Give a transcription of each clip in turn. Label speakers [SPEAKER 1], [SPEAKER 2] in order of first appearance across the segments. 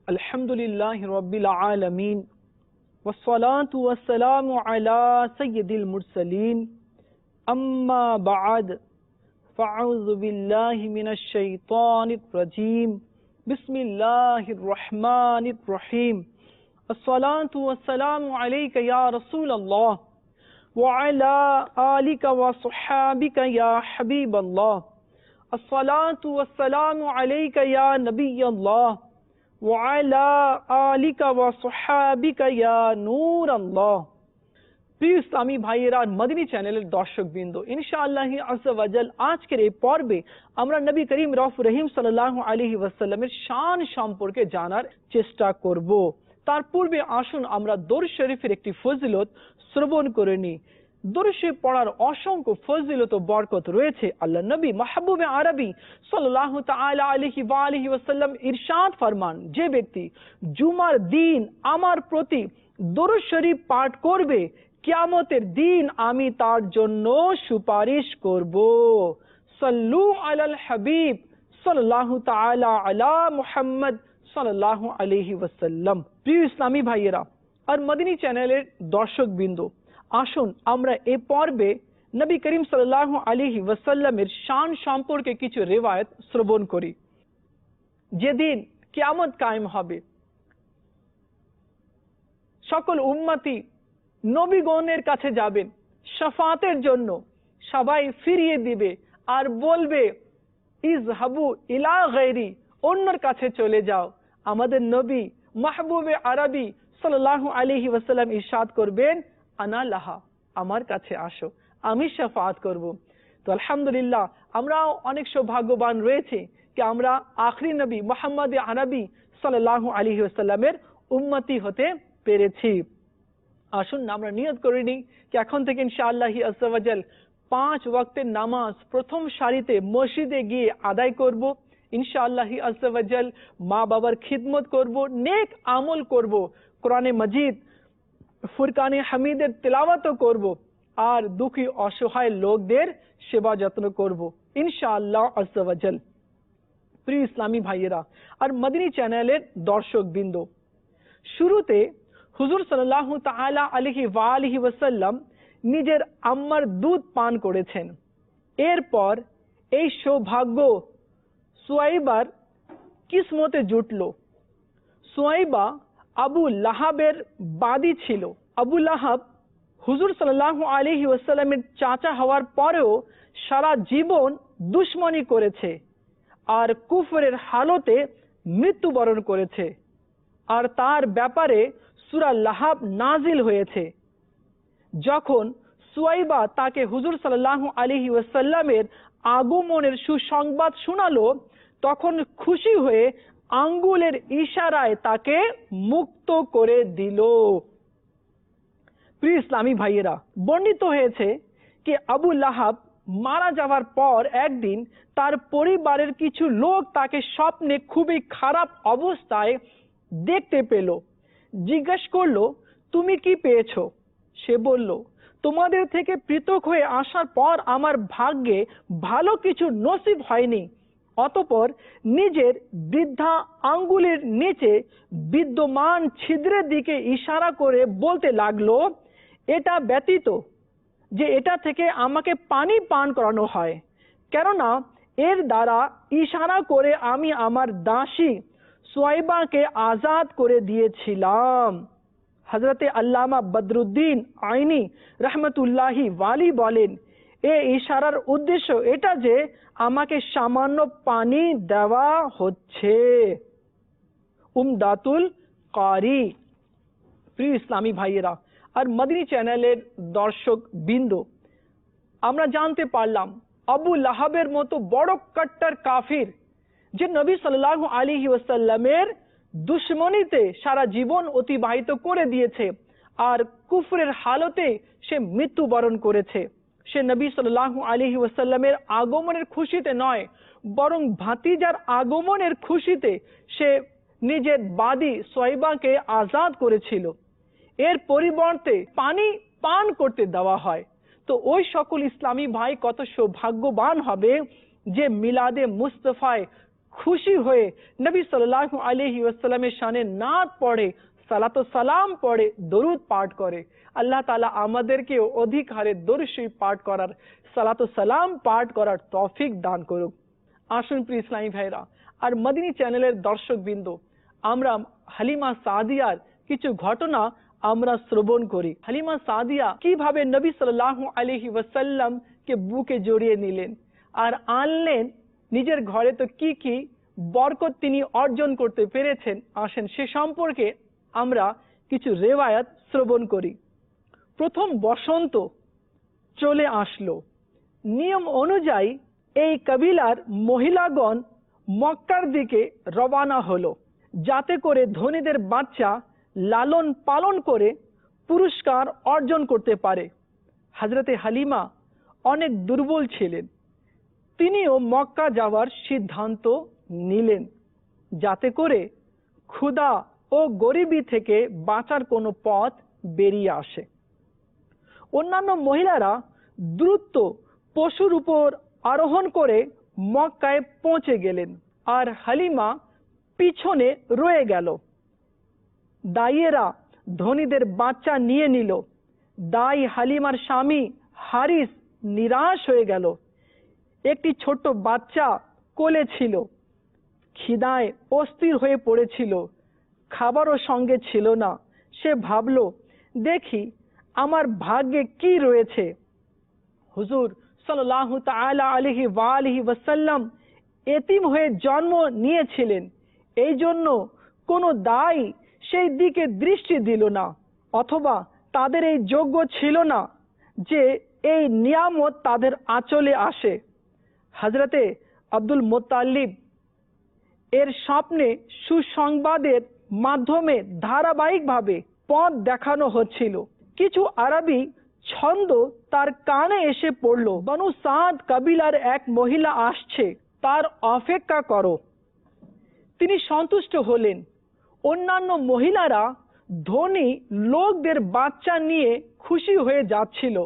[SPEAKER 1] अल्हम्दुलिल्लाहि रब्बिल आलमीन वस्सलातु वस्सलामु अला सय्यिदिल मुरसलीन अम्मा बाद फ़अऊज़ु बिल्लाहि मिनश शैतानिर रजीम बिस्मिल्लाहिर रहमानिर रहीम अस्सलातु वस्सलामु अलैका या रसूलल्लाह व अला आलिका व सहाबिका या हबीबल्लाह अस्सलातु वस्सलामु अलैका या नबियल्लाह व अला आलिका व सहाबिका या नूर अल्लाह। প্রিয় ইসলামী ভাইয়েরা, মদিনী চ্যানেলের দর্শকবৃন্দ, ইনশাআল্লাহ আযজা ওয়াজাল আজকের এই পর্বে আমরা নবী করিম রাউফুর রহিম সাল্লাল্লাহু আলাইহি ওয়াসাল্লামের শান সম্পর্কে জানার চেষ্টা করব। তার পূর্বে আসুন আমরা দরুদ শরীফের একটি ফজিলত শ্রবণ করে নিই। দরুদ শরীফ পড়ার অসংখ্য ফজিলত ও বরকত রয়েছে। আল্লাহ নবী মাহবুবে আরবি সাল্লাল্লাহু তাআলা আলাইহি ওয়া আলিহি ওয়াসাল্লাম ইরশাদ ফরমান, যে ব্যক্তি জুমার দিন আমার প্রতি দরুদ শরীফ পাঠ করবে, কিয়ামতের দিন আমি তার জন্য সুপারিশ করব। সাল্লু আলাল হাবিব সাল্লাল্লাহু তাআলা আলা মুহাম্মদ সাল্লাল্লাহু আলাইহি ওয়াসাল্লাম। প্রিয় ইসলামী ভাইয়েরা আর মদিনী চ্যানেলের দর্শকবৃন্দ, আসুন আমরা এই পর্বে নবী করিম সাল্লাল্লাহু আলাইহি ওয়াসাল্লামের শান সম্পর্কে কিছু রিওয়ায়াত শ্রবণ করি। যেদিন কিয়ামত কায়েম হবে, সকল উম্মতি নবীগণের কাছে যাবেন শাফাতের জন্য, সবাই ফিরিয়ে দিবে আর বলবে ইজহাবু ইলা গায়রি, অন্যর কাছে চলে যাও। আমাদের নবী মাহবুবে আরবি সাল্লাল্লাহু আলাইহি ওয়াসাল্লাম ইরশাদ করবেন আনা লাহা, আমার কাছে আসো, আমি শাফাত করব। তো আলহামদুলিল্লাহ, আমরাও অনেক সৌভাগ্যবান রয়েছে যে আমরা আখরি নবী মুহাম্মদ আরবি সাল্লাল্লাহু আলাইহি ওয়াসাল্লামের উম্মতি হতে পেরেছি। আসুন আমরা নিয়ত করে নিই যে এখন থেকে ইনশাআল্লাহ আযজা ওয়াজাল 5 ওয়াক্তের নামাজ প্রথম সারিতে মসজিদে গিয়ে আদায় করব। ইনশাআল্লাহ আযজা ওয়াজাল মা বাবার খিদমত করব, নেক আমল করব, কোরআনে মাজিদ ফুরকানে হামিদের তেলাওয়াতও করব, আর দুঃখী অসহায় লোকদের সেবা যত্ন করব ইনশাআল্লাহ আযজা ওয়াজাল। প্রিয় ইসলামী ভাইয়েরা আর মদিনী চ্যানেলের দর্শকবৃন্দ, শুরুতে হুজুর সাল্লাল্লাহু তাআলা আলাইহি ওয়া আলিহি ওয়াসাল্লাম নিজের আম্মার দুধ পান করেছেন। এরপর এই সৌভাগ্য সুয়াইবার কিসমতে জুটল। সুয়াইবা আবু লাহাবের বাদী ছিল। আবু লাহাব হুজুর সাল্লাল্লাহু আলাইহি ওয়াসাল্লামের চাচা হওয়ার পরেও সারা জীবন দুশমনি করেছে আর কুফরের হালতে মৃত্যুবরণ করেছে। আর তার ব্যাপারে সূরা লাহাব নাজিল হয়েছে। যখন সুয়াইবা তাকে হুজুর সাল্লাল্লাহু আলাইহি ওয়াসাল্লামের আগমনের সুসংবাদ শোনালো, তখন খুশি হয়ে আঙ্গুলের ইশারায় তাকে মুক্ত করে দিল। প্রিয় ইসলামী ভাইয়েরা, বর্ণিত হয়েছে যে আবু লাহাব মারা যাওয়ার পর একদিন তার পরিবারের কিছু লোক তাকে স্বপ্নে খুবই খারাপ অবস্থায় দেখতে পেল। জিজ্ঞেস করলো, তুমি কি পেয়েছো? সে বলল, তোমাদের থেকে পৃথক হয়ে আসার পর আমার ভাগ্যে ভালো কিছু নসিব হয়নি। অতঃপর নিজের বৃদ্ধা আঙ্গুলের নিচে বিদ্যমান ছিদ্রের দিকে ইশারা করে বলতে লাগলো, এটা ব্যতীত যে এটা থেকে আমাকে পানি পান করানো হয়, কেননা এর দ্বারা ইশারা করে আমি আমার দাসী সুয়াইবাকে আজাদ করে দিয়েছিলাম। হযরতে আল্লামা বদরুদ্দিন আইনি রহমতুল্লাহি ওয়ালি বলেন, এই ইশারার উদ্দেশ্য এটা যে আমাকে সামান্য পানি দেওয়া হচ্ছে। উমদাতুল কারি। প্রিয় ইসলামী ভাইয়েরা আর মদিনী চ্যানেলের দর্শক বিন্দু, আমরা জানতে পারলাম আবু লাহাবের মতো বড় কট্টর কাফির, যে নবী সাল্লাল্লাহু আলাইহি ওয়াসাল্লামের দুশমনিতে সারা জীবন অতিবাহিত করে দিয়েছে আর কুফরের হালতে সে মৃত্যুবরণ করেছে, সে নবী সাল্লাল্লাহু আলাইহি ওয়াসাল্লামের আগমনের খুশিতে নয়, বরং ভাতিজার আগমনের খুশিতে সে নিজের বাদী সুয়াইবাকে আজাদ করেছিল। এর পরিবর্তে পানি পান করতে দেওয়া হয়। তো ওই সকল ইসলামী ভাই কত সৌভাগ্যবান হবে যে মিলাদে মুস্তফায় খুশি হয়ে নবী সাল্লাল্লাহু আলাইহি ওয়াসাল্লামের শানে নাত পড়ে, সালাত ও সালাম পড়ে, দরুদ পাঠ করে। আল্লাহ তাআলা আমাদেরকে অধিক হারে দরুদ শরীফ পাঠ করার, সালাত ও সালাম পাঠ করার তৌফিক দান করুক। আসুন প্রিয় ইসলামী ভাইরা আর মদিনী চ্যানেলের দর্শকবৃন্দ, আমরা হালিমা সাদিয়ার কিছু ঘটনা আমরা শ্রবণ করি। হালিমা সাদিয়া কিভাবে নবী সাল্লাল্লাহু আলাইহি ওয়াসাল্লাম কে বুকে জড়িয়ে নিলেন আর আনলেন নিজের ঘরে, তো কি কি বরকত তিনি অর্জন করতে পেরেছেন, আসেন সে সম্পর্কে আমরা কিছু রেওয়ায়াত শ্রবণ করি। প্রথম বসন্ত চলে আসলো। নিয়ম অনুযায়ী এই কবিলার মহিলাগণ মক্কার দিকে রওনা হলো, যাতে করে ধনীদের বাচ্চা লালন পালন করে পুরস্কার অর্জন করতে পারে। হযরতে হালিমা অনেক দুর্বল ছিলেন, তিনিও মক্কা যাওয়ার সিদ্ধান্ত নিলেন, যাতে করে ক্ষুধা ও গরিবি থেকে বাঁচার কোনো পথ বেরিয়ে আসে। অন্যান্য মহিলারা দ্রুত পশুর উপর আরোহণ করে মক্কায় পৌঁছে গেলেন, আর হালিমা পিছনে রয়ে গেল। দাইয়েরা ধনীদের বাচ্চা নিয়ে নিল। দাই হালিমার স্বামী হারিস নিরাশ হয়ে গেল। একটি ছোট্ট বাচ্চা কোলে ছিল, খিদায় অস্থির হয়ে পড়েছিল, খাবারও সঙ্গে ছিল না। সে ভাবল, দেখি আমার ভাগ্যে কি রয়েছে। হুজুর সাল্লাল্লাহু তাআলা আলাইহি ওয়া আলিহি ওয়াসাল্লাম এতিম হয়ে জন্ম নিয়েছিলেন, এই জন্য কোনো দায় সেই দিকে দৃষ্টি দিল না, অথবা তাদের এই যোগ্য ছিল না যে এই নিয়ামত তাদের আঁচলে আসে। হযরতে আব্দুল মুত্তালিব এর স্বপ্নে সুসংবাদের মাধ্যমে ধারাবাহিকভাবে পথ দেখানো হচ্ছিল। কিছু আরবি ছন্দ তার কানে এসে পড়ল, বনু সাদ কবিলার এক মহিলা আসছে, তার অপেক্ষা করো। তিনি সন্তুষ্ট হলেন। অন্যান্য মহিলারা ধনী লোকদের বাচ্চা নিয়ে খুশি হয়ে যাচ্ছিল,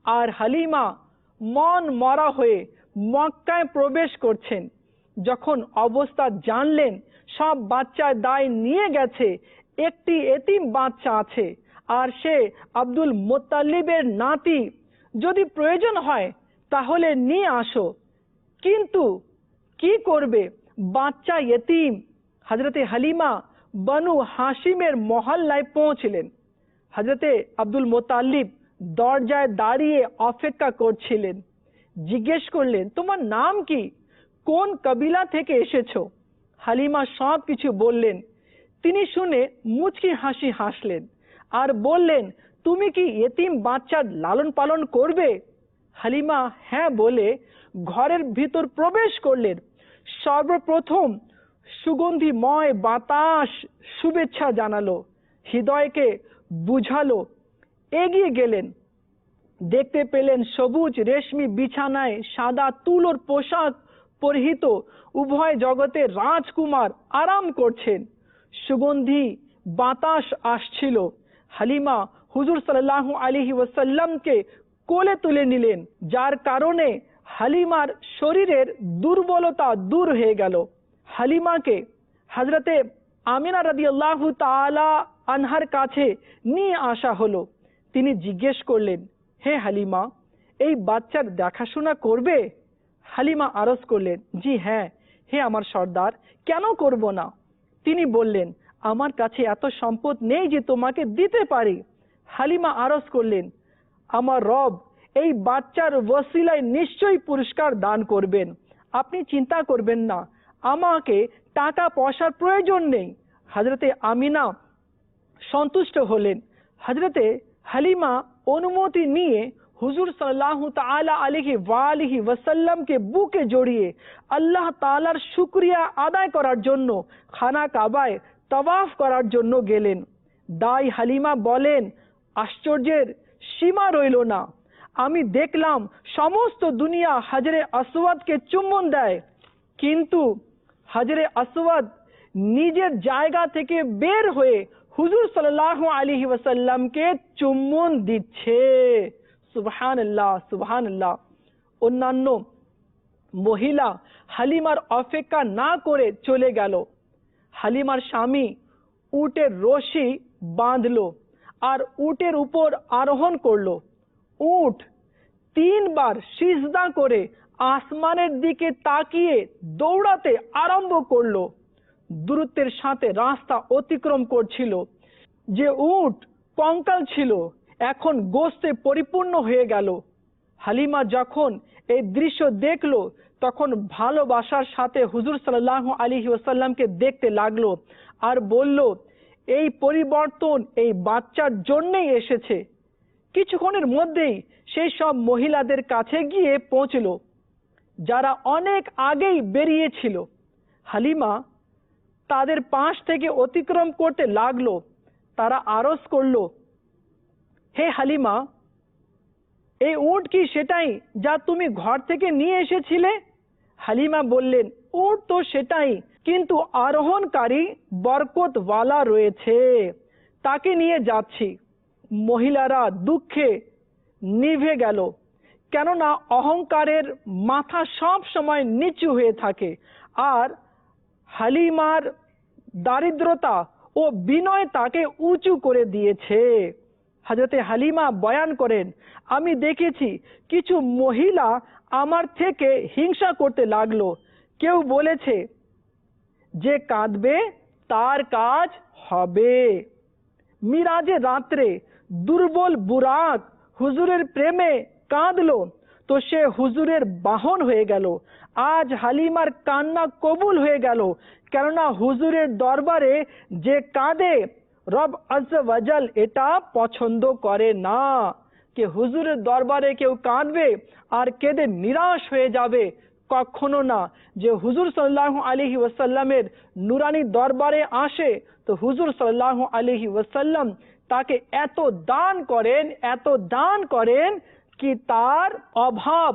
[SPEAKER 1] আর হালিমা মন মরা হয়ে মক্কায় প্রবেশ করছেন। যখন অবস্থা জানলেন সব বাচ্চার দায় নিয়ে গেছে, একটি এতিম বাচ্চা আছে, আর সে আব্দুল মুত্তালিবের নাতি, যদি প্রয়োজন হয় তাহলে নিয়ে আসো। কিন্তু কি করবে, বাচ্চা এতিম। হযরতে হালিমা বনু হাশিমের মহল্লায় পৌঁছলেন। হযরতে আব্দুল মুত্তালিব দরজায় দাঁড়িয়ে অপেক্ষা করছিলেন। জিজ্ঞেস করলেন, তোমার নাম কি, কোন কবিলা থেকে এসেছো? হালিমা সব কিছু বললেন। তিনি শুনে মুচকি হাসি হাসলেন আর বললেন, তুমি কি এতিম বাচ্চার লালন পালন করবে? হালিমা হ্যাঁ বলে ঘরের ভিতর প্রবেশ করলেন। সর্বপ্রথম সুগন্ধিময় বাতাস শুভেচ্ছা জানালো, হৃদয়কে বুঝালো। এগিয়ে গেলেন, দেখতে পেলেন সবুজ রেশমি বিছানায় সাদা তুলোর পোশাক পরিহিত উভয় জগতের রাজকুমার আরাম করছেন। সুগন্ধি বাতাস আসছিল। হালিমা হুজুর সাল্লাল্লাহু আলাইহি ওয়াসাল্লামকে কোলে তুলে নিলেন, যার কারণে হালিমার শরীরের দুর্বলতা দূর হয়ে গেল। হালিমাকে হযরতে আমিনা রাদিয়াল্লাহু তাআলা আনহার কাছে নিয়ে আসা হলো। তিনি জিজ্ঞেস করলেন, হে হালিমা, এই বাচ্চার দেখাশোনা করবে? হালিমা আরজ করলেন, জি হ্যাঁ, হে আমার সর্দার, কেন করব না? তিনি বললেন, আমার কাছে এত সম্পদ নেই যে তোমাকে দিতে পারি। হালিমা আরজ করলেন, আমার রব এই বাচ্চার ওসিলায় নিশ্চয়ই পুরস্কার দান করবেন, আপনি চিন্তা করবেন না, আমাকে টাকা পয়সার প্রয়োজন নেই। হযরতে আমিনা সন্তুষ্ট হলেন। হযরতে হালিমা অনুমতি নিয়ে হুজুর সাল্লাল্লাহু তাআলা আলাইহি ওয়া আলিহি ওয়াসাল্লামকে বুকে জড়িয়ে আল্লাহ তাআলার শুকরিয়া আদায় করার জন্য খানা কাবায় তাওয়াফ করার জন্য গেলেন। দাই হালিমা বলেন, আশ্চর্যের সীমা রইল না। আমি দেখলাম সমস্ত দুনিয়া হাজরে আসওয়াদকে চুম্বন দেয়, কিন্তু হাজরে আসওয়াদ নিজের জায়গা থেকে বের হয়ে হুজুর সাল্লাল্লাহু আলাইহি ওয়াসাল্লামকে চুম্বন দিচ্ছে। সুবহানাল্লাহ, সুবহানাল্লাহ। অন্যান্য মহিলা হালিমার অপেক্ষা না করে চলে গেল। হালিমার স্বামী উটের রশি বাঁধলো আর উটের উপর আরোহণ করলো। উট 3 বার সিজদা করে আসমানের দিকে তাকিয়ে দৌড়াতে আরম্ভ করলো। দ্রুতের সাথে রাস্তা অতিক্রম করছিল। যে উট কঙ্কাল ছিল এখন গোস্তে পরিপূর্ণ হয়ে গেল। হালিমা যখন এই দৃশ্য দেখলো তখন ভালোবাসার সাথে হুজুর সাল্লাল্লাহু আলাইহি ওয়াসাল্লামকে দেখতে লাগলো আর বলল, এই পরিবর্তন এই বাচ্চার জন্যই এসেছে। কিছুক্ষণের মধ্যেই সেই সব মহিলাদের কাছে গিয়ে পৌঁছলো যারা অনেক আগেই বেরিয়েছিল। হালিমা তাদের পাশ থেকে অতিক্রম করতে লাগলো। তারা আরজ করলো, হে হালিমা, এই উট কি সেটাই যা তুমি ঘর থেকে নিয়ে এসেছিলে? হালিমা বললেন, উট তো সেটাই, কিন্তু আরোহণকারী বরকতওয়ালা রয়েছে, তাকে নিয়ে যাচ্ছি। মহিলারা দুঃখে নিভে গেল, কেননা অহংকারের মাথা সব সময় নিচু হয়ে থাকে আর হালিমার দারিদ্রতা ও বিনয় তাকে উঁচু করে দিয়েছে। হযরতে হালিমা বয়ান করেন, আমি দেখেছি কিছু মহিলা আমার থেকে হিংসা করতে লাগলো। কেউ বলেছে, যে কাঁদবে তার কাজ হবে। মিরাজের রাত্রে দুর্বল বুরাক হুজুরের প্রেমে কাঁদলো তো সে হুজুরের বাহন হয়ে গেল। আজ হালিমার কান্না কবুল হয়ে গেল, কেননা হুজুরের দরবারে যে কাঁদে রব আজ্জা ওয়াজাল এটা পছন্দ করে না। যে হুজুরের দরবারে কেউ কাঁদবে আর কেঁদে নিরাশ হয়ে যাবে, কখনো না। যে হুজুর সাল্লাল্লাহু আলাইহি ওয়াসাল্লামের নুরানি দরবারে আসে তো হুজুর সাল্লাল্লাহু আলাইহি ওয়াসাল্লাম তাকে এত দান করেন কি তার অভাব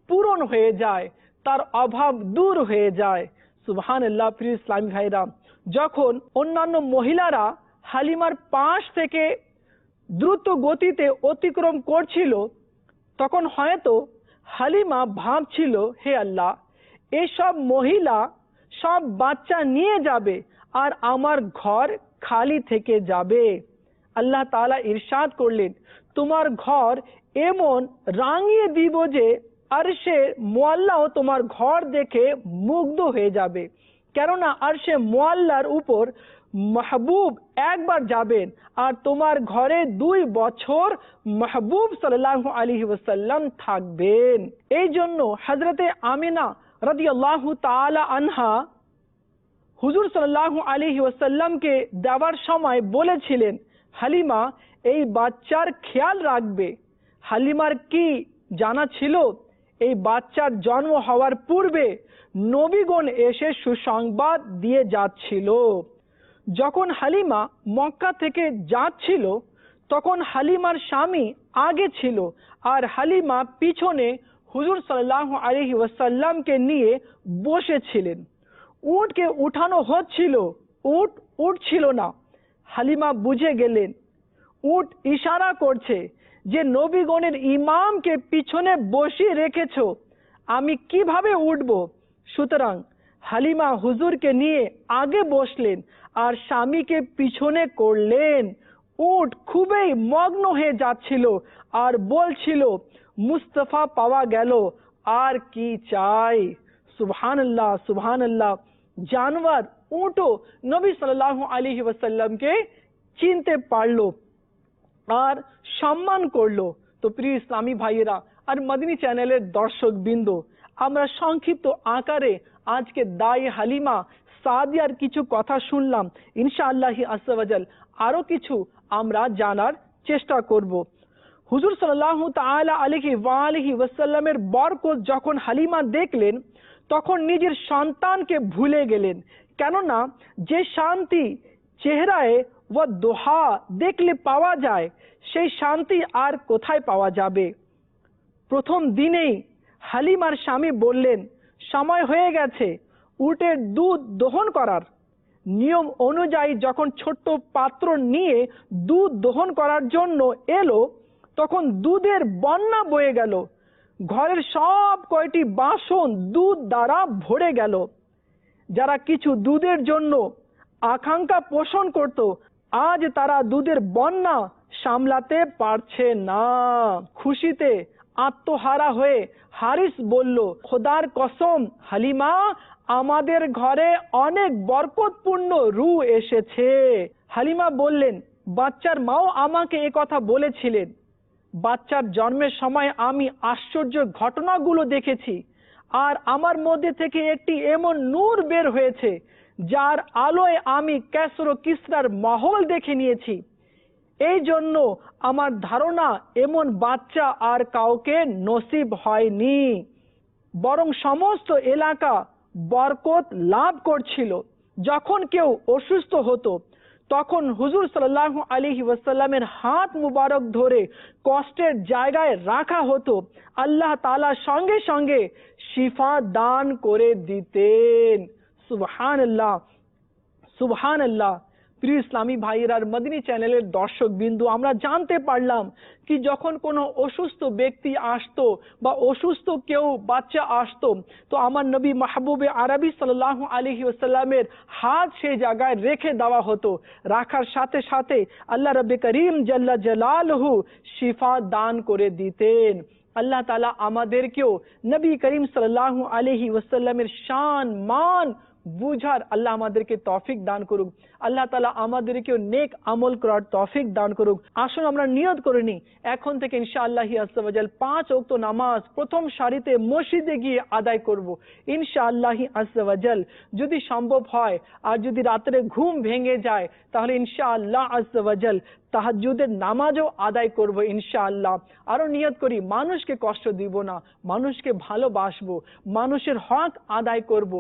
[SPEAKER 1] পূরণ হয়ে যায়, তার অভাব দূর হয়ে যায়। সুবহানাল্লাহ। প্রিয় ইসলামী ভাইরা, যখন অন্যান্য মহিলারা হালিমার পাশ থেকে দ্রুত গতিতে অতিক্রম করছিল তখন হয়তো হালিমা ভাবছিল, হে আল্লাহ, এসব মহিলা সব বাচ্চা নিয়ে যাবে আর আমার ঘর খালি থেকে যাবে। আল্লাহ তাআলা ইরশাদ করলেন, তোমার ঘর এমন রাঙিয়ে দিব যে আরশে মুআল্লাও তোমার ঘর দেখে মুগ্ধ হয়ে যাবে। কেননা আরশে মুআল্লার উপর মাহবুব একবার যাবেন আর তোমার ঘরে 2 বছর মাহবুব সাল্লাল্লাহু আলাইহি ওয়াসাল্লাম থাকবেন। এই জন্য হযরতে আমিনা রাদিয়াল্লাহু তাআলা আনহা হুজুর সাল্লাল্লাহু আলাইহি ওয়াসাল্লামকে দেওয়ার সময় বলেছিলেন, হালিমা এই বাচ্চার খেয়াল রাখবে। হালিমার কি জানা ছিল এই বাচ্চার জন্ম হওয়ার পূর্বে নবীগণ এসে সুসংবাদ দিয়ে যাচ্ছিল। যখন হালিমা মক্কা থেকে যাচ্ছিল তখন হালিমার স্বামী আগে ছিল আর হালিমা পিছনে হুজুর সাল্লাল্লাহু আলাইহি ওয়াসাল্লামকে নিয়ে বসেছিলেন। উটকে উঠানো হচ্ছিল, উট উঠছিল না। হালিমা বুঝে গেলেন উট ইশারা করছে যে নবীগণের ইমামকে পিছনে বসিয়ে রেখেছ, আমি কিভাবে উঠব। সুতরাং হালিমা হুজুরকে নিয়ে আগে বসলেন আর স্বামীকে পিছনে করলেন। উট খুবই মগ্ন হয়ে যাচ্ছিল আর বলছিল, মুস্তাফা পাওয়া গেল, আর কি চাই। সুবহানাল্লাহ, সুবহানাল্লাহ। জানোয়ার উটও নবী সাল্লাল্লাহু আলাইহি ওয়াসাল্লামকে চিনতে পারলো আর সম্মান করলো। তো প্রিয় ইসলামী ভাইয়েরা আর মদিনী চ্যানেলের দর্শক বিন্দু, আমরা সংক্ষিপ্ত আকারে আজকে দায়ে হালিমা সাদিয়ার কিছু কথা শুনলাম। ইনশাআল্লাহ আজ্জা ওয়াজাল আরো কিছু আমরা জানার চেষ্টা করব। হুজুর সাল্লাল্লাহু তাআলা আলাইহি ওয়াসাল্লামের বরকত যখন হালিমা দেখলেন তখন নিজের সন্তানকে ভুলে গেলেন। কেননা যে শান্তি চেহারায় ও দোহা দেখলে পাওয়া যায় সেই শান্তি আর কোথায় পাওয়া যাবে। প্রথম দিনেই হালিমার স্বামী বললেন, সময় হয়ে গেছে উটের দুধ দহন করার। নিয়ম অনুযায়ী যখন ছোট্ট পাত্র নিয়ে দুধ দহন করার জন্য এলো তখন দুধের বন্যা বয়ে গেল। ঘরের সব কয়টি বাসন দুধ দ্বারা ভরে গেল। যারা কিছু দুধের জন্য আকাঙ্ক্ষা পোষণ করত, আজ তারা দুধের বন্যা সামলাতে পারছে না। খুশিতে আত্মহারা হয়ে হারিস বলল, খোদার কসম হালিমা, আমাদের ঘরে অনেক বরকতপূর্ণ রূহ এসেছে। হালিমা বললেন, বাচ্চার মাও আমাকে এ কথা বলেছিলেন। বাচ্চার জন্মের সময় আমি আশ্চর্য ঘটনাগুলো দেখেছি, আর আমার মধ্যে থেকে একটি এমন নূর বের হয়েছে যার আলোয় আমি কেসর ও কিসরার মহল দেখে নিয়েছি। এই জন্য আমার ধারণা এমন বাচ্চা আর কাউকে নসিব হয়নি, বরং সমস্ত এলাকা বরকত লাভ করছিল। যখন কেউ অসুস্থ হতো তখন হুজুর সাল্লাল্লাহু আলাইহি ওয়াসাল্লামের হাত মুবারক ধরে কষ্টের জায়গায় রাখা হতো, আল্লাহ তাআলা সঙ্গে সঙ্গে শিফা দান করে দিতেন। সুবহানাল্লাহ, সুবহানাল্লাহ। প্রিয় ইসলামী ভাইয়েরা, মদিনী চ্যানেলের দর্শক বিন্দু, আমরা জানতে পারলাম কি যখন কোনো অসুস্থ ব্যক্তি আসতো বা অসুস্থ কেউ বাচ্চা আসতো, তো আমার নবী মাহবুবে আরবি সাল্লাল্লাহু আলাইহি ওয়াসাল্লামের হাত সেই জায়গায় রেখে দেওয়া হতো। রাখার সাথে সাথে আল্লাহ রব্বে করিম জাল্লা জালালহু শিফা দান করে দিতেন। আল্লাহ তাআলা আমাদেরকেও নবী করিম সাল্লাল্লাহু আলাইহি ওয়াসাল্লামের শান মান বুঝার আল্লাহ আমাদেরকে তৌফিক দান করুক। আল্লাহ তাআলা আমাদেরকেও নেক আমল করার তৌফিক দান করুক। আসুন আমরা নিয়ত করে নিই, এখন থেকে ইনশাআল্লাহ আজ্জা ওয়া জাল 5 ওয়াক্ত নামাজ প্রথম সারিতে মসজিদে গিয়ে আদায় করব ইনশাআল্লাহ আজ্জা ওয়া জাল। যদি সম্ভব হয় আর যদি রাতে ঘুম ভেঙে যায় তাহলে ইনশাআল্লাহ আজ্জা ওয়া জাল তাহাজ্জুদের নামাজও আদায় করব ইনশাআল্লাহ। আরো নিয়ত করি, মানুষকে কষ্ট দিব না, মানুষকে ভালোবাসবো, মানুষের হক আদায় করব।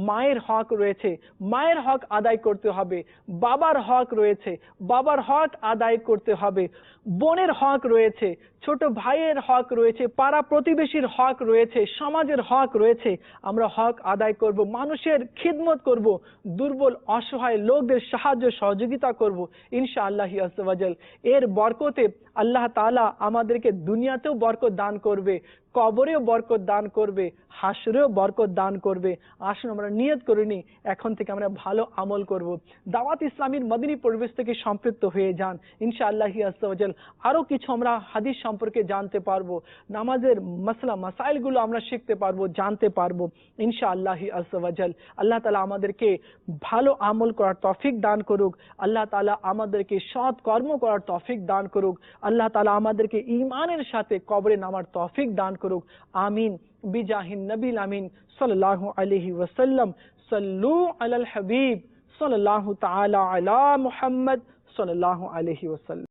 [SPEAKER 1] মায়ের হক রয়েছে, মায়ের হক আদায় করতে হবে। বাবার হক রয়েছে, বাবার হক আদায় করতে হবে। বোনের হক রয়েছে, ছোট ভাইয়ের হক রয়েছে, পাড়া প্রতিবেশীর হক রয়েছে, সমাজের হক রয়েছে। আমরা হক আদায় করব, মানুষের খিদমত করব, দুর্বল অসহায় লোকদের সাহায্য সহযোগিতা করব ইনশাআল্লাহ আজ্জা ওয়া জাল। এর বরকতে আল্লাহ তাআলা আমাদেরকে দুনিয়াতেও বরকত দান করবে, কবরেও বরকত দান করবে, হাসরেও বরকত দান করবে। আসুন আমরা নিয়ত করে নিই, এখন থেকে আমরা ভালো আমল করব। দাওয়াত ইসলামীর মদিনী পরিবেশ থেকে সম্পৃক্ত হয়ে যান ইনশাআল্লাহ আজ্জা ওয়া জাল। আরো কিছু আমরা হাদিস সম্পর্কে জানতে পারবো, নামাজের মাসলা মাসাইলগুলো আমরা শিখতে পারবো, জানতে পারবো ইনশাআল্লাহ আজ্জা ওয়া জাল। আল্লাহ তাআলা আমাদেরকে ভালো আমল করার তৌফিক দান করুক। আল্লাহ তাআলা আমাদেরকে সৎ কর্ম করার তৌফিক দান করুক। আল্লাহ তাআলা আমাদেরকে ঈমানের সাথে কবরে নামার তৌফিক দান করুক। আমিন বিজাহিন নবীল আমিন সাল্লাল্লাহু আলাইহি ওয়াসাল্লাম। সাল্লু আলাল হাবিব সাল্লাল্লাহু তাআলা আলা মুহাম্মদ সাল্লাল্লাহু আলাইহি ওয়াসাল্লাম।